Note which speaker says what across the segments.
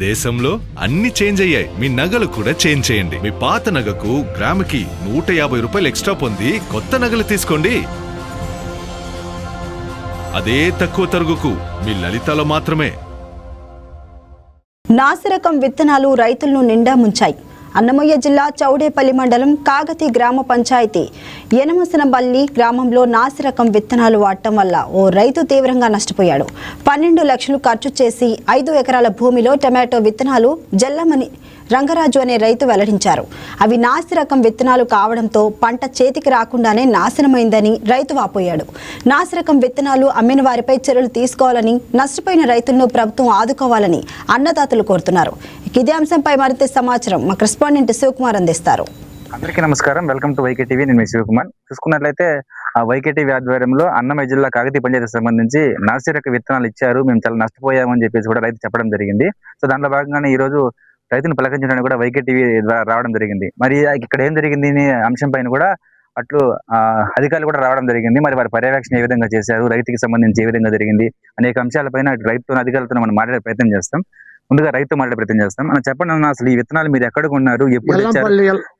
Speaker 1: దేశంలో అన్ని చేంజ్ అయ్యాయి, మీ నగలు కూడా చేంజ్ చేయండి. మీ పాత నగకు గ్రాముకి 150 రూపాయలు ఎక్స్ట్రా పొంది కొత్త నగలు తీసుకోండి. అదే తక్కువ తరుగుకు మీ లలితలో మాత్రమే.
Speaker 2: నాసిరకం విత్తనాలు రైతులను నిండా ముంచాయి. అన్నమయ్య జిల్లా చౌడేపల్లి మండలం కాగతి గ్రామ పంచాయతీ యనమసనబల్లి గ్రామంలో నాసిరకం విత్తనాలు వాడటం వల్ల ఓ రైతు తీవ్రంగా నష్టపోయాడు. 12 లక్షలు ఖర్చు చేసి 5 ఎకరాల భూమిలో టమాటో విత్తనాలు జల్లమని రంగరాజు అనే రైతు వెల్లడించారు. అవి నాసిరకం విత్తనాలు కావడంతో పంట చేతికి రాకుండానే నాశనమైందని రైతు వాపోయాడు. నాసిరకం విత్తనాలు అమ్మిన వారిపై చర్యలు తీసుకోవాలని, నష్టపోయిన రైతులను ప్రభుత్వం ఆదుకోవాలని అన్నదాతలు కోరుతున్నారు. ఇదే అంశంపై మరింత సమాచారం మా కరెస్పాండెంట్ శివకుమార్ అందిస్తారు.
Speaker 3: అందరికీ నమస్కారం. Welcome to YK TV. నేను మీ శివకుమార్. చూసుకున్నట్లయితే ఆ వైకే టీవీ ఆధ్వర్యంలో అన్నమయ్య జిల్లా కాగతి పంచాయతీకి సంబంధించి నాసిరక విత్తనాలు ఇచ్చారు, మేము చాలా నష్టపోయామని చెప్పేసి కూడా రైతు చెప్పడం జరిగింది. సో దాంట్లో భాగంగానే ఈ రోజు రైతును పలకరించడానికి కూడా వైకే టీవీ ద్వారా రావడం జరిగింది. మరి ఇక్కడ ఏం జరిగింది అనే అంశం పైన కూడా అట్లు అధికారులు కూడా రావడం జరిగింది. మరి వారి పర్యవేక్షణ ఏ విధంగా చేశారు, రైతుకి సంబంధించి ఏ విధంగా జరిగింది అనేక అంశాలపైన రైతుతో అధికారులతో మనం మాట్లాడే ప్రయత్నం చేస్తాం. ముందుగా రైతు మాట్లాడే ప్రయత్నం చేస్తాం. మనం చెప్పండి అన్న, అసలు ఈ విత్తనాలు మీరు ఎక్కడ కొన్నారు,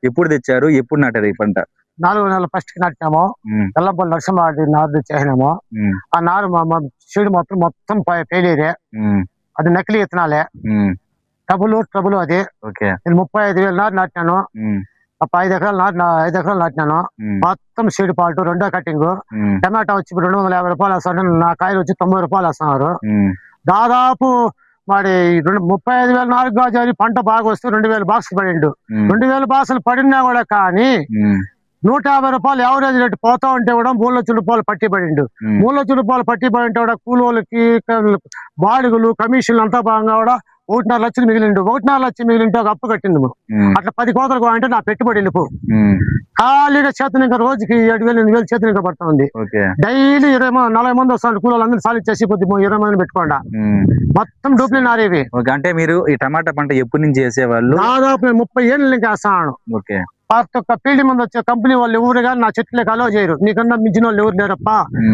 Speaker 3: ఎప్పుడు తెచ్చారు, ఎప్పుడు నాటారు ఈ పంట?
Speaker 4: 4 నెలల ఫస్ట్ కి నాటినాము. ఎల్లంపల్లి నరసింహారెడ్డి నారు చేసినాము. ఆ నారు సీడ్ మొత్తం పేలేదే, అది నకిలీ విత్తనాలే, ట్రబుల్ అది. నేను 35,000 నారు నాటినాను. 5 ఎకరాలు నాటినాను. మొత్తం సీడ్ పాల్ట్, 2వ కటింగ్. టమాటా వచ్చి 250 రూపాయలు వస్తాడు, నా కాయలు వచ్చి 90 రూపాయలు వస్తున్నారు. దాదాపు మరి 35,000 నారు గాజు పంట బాగా వస్తే 2,000 బాక్సులు పడిండు. 2,000 బాక్సులు పడినా కూడా కానీ 150 రూపాయలు యావరేజ్ రేటు పోతా ఉంటే కూడా 3 లక్షల రూపాయలు పట్టి పడిండు. 3 లక్షల రూపాయలు పట్టి పడింటే కూడా కూలోళ్ళకి బాడుగులు కమిషన్లు అంతా భాగంగా కూడా 1.5 లక్షలు మిగిలిండు. 1.5 లక్షలు మిగిలింటే ఒక అప్పు కట్టింది. అట్లా 10 కోతలకు అంటే నా పెట్టుబడి వెళ్ళిపో ఖాళీగా చేతన ఇంకా రోజుకి 7,000 8,000 చేతన ఇంకా పడుతూ ఉంది. డైలీ 40 మంది వస్తాను కూలోళ్ళు అందరూ సాలి చేసి కొద్ది 20 మంది పెట్టుకోండా. మొత్తం డూప్లికేట్ నారేవి.
Speaker 3: అంటే మీరు ఈ టమాటా పంట ఎప్పటి నుంచి చేసేవాళ్ళు?
Speaker 4: దాదాపు 30 ఏళ్ళు ఇంకా వేస్తాను. ప్రతి ఒక్క ఫీల్డ్ ముందు వచ్చే కంపెనీ వాళ్ళు ఎవరు కానీ నా చెట్లకి అలో చేయరు. నీకన్నా మించిన వాళ్ళు ఎవరు లేరప్ప,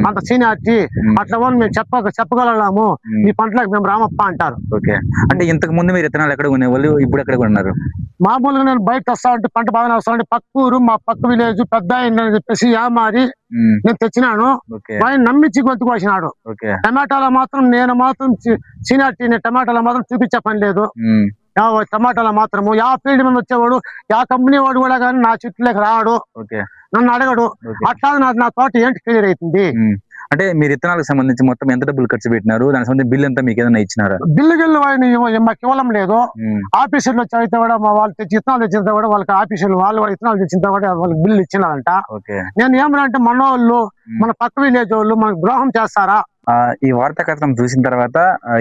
Speaker 4: అంత సీనియారిటీ అట్లా వాళ్ళు మేము చెప్పగలము, నీ పంటలకు మేము రామప్ప అంటారు.
Speaker 3: అంటే ఇంతకు ముందు మీరు విత్తనాలు ఎక్కడ కొనేవాళ్ళు, ఇప్పుడు ఎక్కడ కొన్నారు?
Speaker 4: మామూలుగా నేను బయట వస్తా ఉంటే పంట బాగానే వస్తా ఉంటే పక్కూరు మా పక్క విలేజ్ పెద్ద అయిందని చెప్పేసి మారి నేను తెచ్చినాను. ఆయన నమ్మించి గొంతుకు వచ్చినాడు. టమాటాలో మాత్రం నేను మాత్రం సీనియారిటీ టమాటాలో మాత్రం చూపించే పని లేదు. టమాటాలో మాత్రము యా ఫీల్డ్ మీద వచ్చేవాడు, యా కంపెనీ వాడు కూడా కానీ నా చుట్టూలోకి రాడు, నన్ను అడగడు. అట్లా నా తోట ఏంటి క్లియర్ అవుతుంది.
Speaker 3: అంటే మీరు విత్తనాలకు సంబంధించి మొత్తం ఎంత డబ్బులు ఖర్చు పెట్టినారు, దానికి సంబంధించి బిల్ ఎంత మీకు ఏదైనా ఇచ్చినారా?
Speaker 4: బిల్లు మాకు ఇవ్వడం లేదు. ఆఫీసర్లు అయితే కూడా వాళ్ళు తెచ్చి విత్తనాలు తెచ్చిన కూడా వాళ్ళకి ఆఫీసర్లు వాళ్ళు విత్తనాలు తెచ్చిన కూడా వాళ్ళకి బిల్లు ఇచ్చినారంట. నేను ఏమనంటే మన వాళ్ళు మన పక్క విలేజ్ వాళ్ళు మనకు ద్రోహం చేస్తారా?
Speaker 3: ఈ వార్తా కథనం చూసిన తర్వాత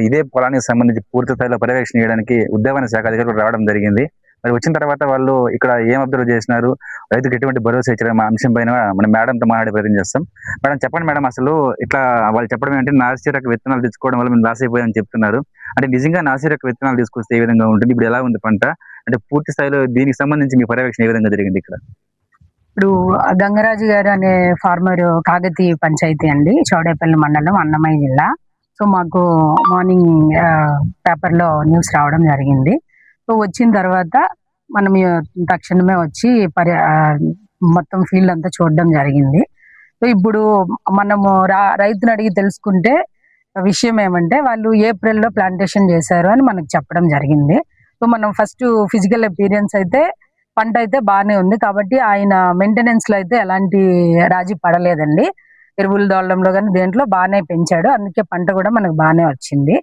Speaker 3: ఇదే పొలానికి సంబంధించి పూర్తి స్థాయిలో పర్యవేక్షణ చేయడానికి ఉద్యానవన శాఖ అధికారులు రావడం జరిగింది. మరి వచ్చిన తర్వాత వాళ్ళు ఇక్కడ ఏం అబ్జర్వ్ చేసినారు, రైతుకు ఎటువంటి భరోసా ఇచ్చారు అంశం పైన మనం మేడంతో మాట్లాడే ప్రయత్నం చేస్తాం. మేడం చెప్పండి మేడం, అసలు ఇట్లా వాళ్ళు చెప్పడం ఏంటంటే నాసిరక విత్తనాలు తెచ్చుకోవడం వల్ల మేము లాస్ అయిపోయామని చెప్తున్నారు. అంటే నిజంగా నాసిరక విత్తనాలు తీసుకొస్తే ఏ విధంగా ఉంటుంది, ఇప్పుడు ఎలా ఉంది పంట, అంటే పూర్తి స్థాయిలో దీనికి సంబంధించి మీ పర్యవేక్షణ ఏ విధంగా జరిగింది ఇక్కడ?
Speaker 5: ఇప్పుడు గంగరాజు గారు అనే ఫార్మర్ కాగతి పంచాయతీ అండి, చౌడేపల్లి మండలం, అన్నమయ్య జిల్లా. సో మాకు మార్నింగ్ పేపర్లో న్యూస్ రావడం జరిగింది. సో వచ్చిన తర్వాత మనం తక్షణమే వచ్చి మొత్తం ఫీల్డ్ అంతా చూడడం జరిగింది. సో ఇప్పుడు మనము రైతుని అడిగి తెలుసుకుంటే విషయం ఏమంటే వాళ్ళు ఏప్రిల్లో ప్లాంటేషన్ చేశారు అని మనకు చెప్పడం జరిగింది. సో మనం ఫస్ట్ ఫిజికల్ అపీరియన్స్ అయితే పంట అయితే బాగానే ఉంది కాబట్టి ఆయన మెయింటెనెన్స్ లో అయితే ఎలాంటి రాజీ పడలేదండి. ఎరువులు దోలడంలో కానీ దేంట్లో బాగానే పెంచాడు, అందుకే పంట కూడా మనకు బాగానే వచ్చింది.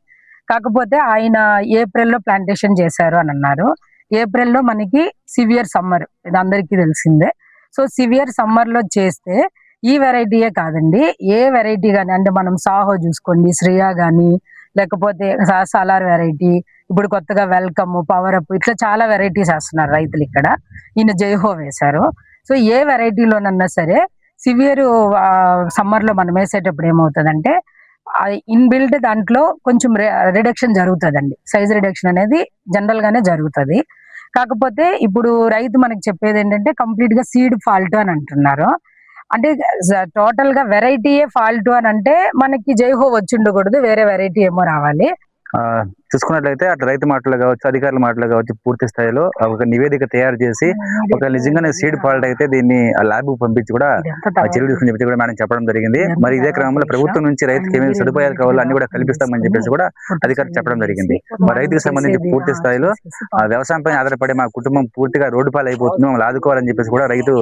Speaker 5: కాకపోతే ఆయన ఏప్రిల్లో ప్లాంటేషన్ చేశారు అని అన్నారు. ఏప్రిల్లో మనకి సివియర్ సమ్మర్, ఇది అందరికీ తెలిసిందే. సో సివియర్ సమ్మర్ లో చేస్తే ఈ వెరైటీయే కాదండి, ఏ వెరైటీ కానీ అంటే మనం సాహో చూసుకోండి, శ్రేయా కానీ లేకపోతే సాలార్ వెరైటీ, ఇప్పుడు కొత్తగా వెల్కమ్, పవర్ అప్, ఇట్లా చాలా వెరైటీస్ వేస్తున్నారు రైతులు. ఇక్కడ ఈయన జైహో వేశారు. సో ఏ వెరైటీలోనన్నా సరే సివియర్ సమ్మర్ లో మనం వేసేటప్పుడు ఏమవుతుందంటే ఇన్బిల్ట్ దాంట్లో కొంచెం రిడక్షన్ జరుగుతుందండి, సైజ్ రిడక్షన్ అనేది జనరల్ గానే జరుగుతుంది. కాకపోతే ఇప్పుడు రైతు మనకి చెప్పేది ఏంటంటే కంప్లీట్ గా సీడ్ ఫాల్ట్ అని అంటున్నారు. అంటే టోటల్ గా వెరైటీయే ఫాల్ట్ అని అంటే మనకి జైహో వచ్చి ఉండకూడదు, వేరే వెరైటీ ఏమో రావాలి.
Speaker 3: చూసుకున్నట్లయితే అటు రైతు మాటలు కావచ్చు, అధికారుల మాటలు కావచ్చు, పూర్తి స్థాయిలో ఒక నివేదిక తయారు చేసి ఒక నిజంగానే సీడ్ ఫాల్ట్ అయితే దీన్ని ల్యాబ్ పంపించి కూడా చర్యలు తీసుకుని చెప్పి కూడా మేడం చెప్పడం జరిగింది. మరి ఇదే క్రమంలో ప్రభుత్వం నుంచి రైతుకి ఏమేమి సదుపాయాలు కావాలో అన్ని కూడా కల్పిస్తామని చెప్పేసి కూడా అధికారులు చెప్పడం జరిగింది. మరి రైతుకు సంబంధించి పూర్తి స్థాయిలో వ్యవసాయం పైన ఆధారపడి మా కుటుంబం పూర్తిగా రోడ్డు పాలు అయిపోతుంది, మమ్మల్ని ఆదుకోవాలని చెప్పేసి కూడా రైతు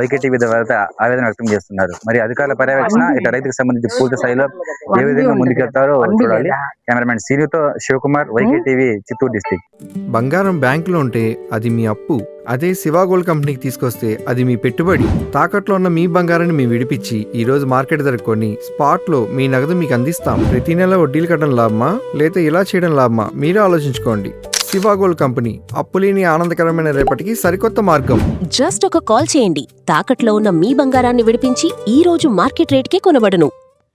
Speaker 3: వైకేటీవీ ద్వారా ఆవేదన వ్యక్తం చేస్తున్నారు. మరి అధికారుల పర్యవేక్షణ ఇట్లా రైతుకు సంబంధించి పూర్తి స్థాయిలో ఏ విధంగా ముందుకెళ్తారో చూడాలి. కెమెరామెన్ సీనితో శివకుమార్, వైకేటీవీ, చిత్తూరు డిస్ట్రిక్ట్.
Speaker 6: బంగారం బ్యాంకులో ఉంటే అది మీ అప్పు, అదే శివ గోల్డ్ కంపెనీకి తీసుకొస్తే అది మీ పెట్టుబడి. తాకట్లో ఉన్న మీ బంగారాన్ని మేము విడిపించి ఈ రోజు మార్కెట్ ధర కొని స్పాట్ లో మీ నగదు మీకు అందిస్తాం. ప్రతి నెల వడ్డీలు కట్టడం లాభమా లేదా ఇలా చేయడం లాభమా మీరే ఆలోచించుకోండి. శివ గోల్డ్ కంపెనీ, అప్పులేని ఆనందకరమైన రేపటికి సరికొత్త మార్గం.
Speaker 7: జస్ట్ ఒక కాల్ చేయండి. తాకట్లో ఉన్న మీ బంగారాన్ని విడిపించి ఈ రోజు మార్కెట్ రేట్కే కొనబడును.